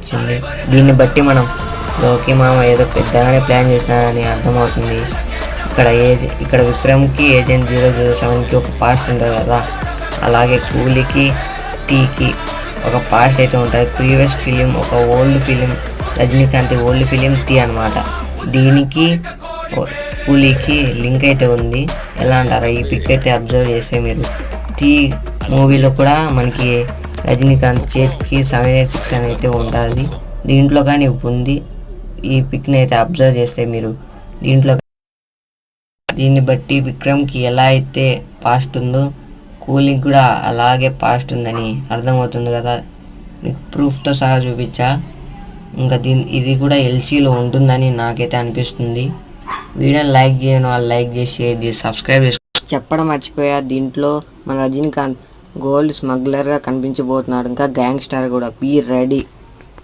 వచ్చింది. దీన్ని బట్టి మనం లోకి మామ ఏదో పెద్దగానే ప్లాన్ చేసినారని అర్థమవుతుంది. ఇక్కడ విక్రమ్కి ఏజెంట్ 007కి ఒక పాస్ట్ ఉంటుంది కదా, అలాగే కూలీకి టీకి ఒక పాస్ట్ అయితే ఉంటుంది. ప్రీవియస్ ఫిలిం ఒక old film, Rajinikanth old film టీ అనమాట. దీనికి కూలీకి లింక్ అయితే ఉంది. ఎలా అంటారా, ఈ పిక్ అయితే అబ్జర్వ్ చేస్తే మీరు టీ మూవీలో కూడా మనకి రజనీకాంత్ చేతికి 786 అని అయితే ఉంటుంది, దీంట్లో కానీ ఉంది. ఈ పిక్ని అయితే అబ్జర్వ్ చేస్తే మీరు దీన్ని బట్టి విక్రమ్కి ఎలా అయితే పాస్ట్ ఉందో కూలీకి కూడా అలాగే పాస్ట్ ఉందని అర్థమవుతుంది కదా. మీకు ప్రూఫ్తో సహా చూపించా. ఇంకా ఇది కూడా ఎల్సీలో ఉంటుందని నాకైతే అనిపిస్తుంది. వీడియోని లైక్ చేయను వాళ్ళు లైక్ చేసి ఇది సబ్స్క్రైబ్ చెప్పడం మర్చిపోయా. దీంట్లో మన రజనీకాంత్ గోల్డ్ స్మగ్లర్గా కనిపించబోతున్నాడు, ఇంకా గ్యాంగ్స్టర్ కూడా. Be ready.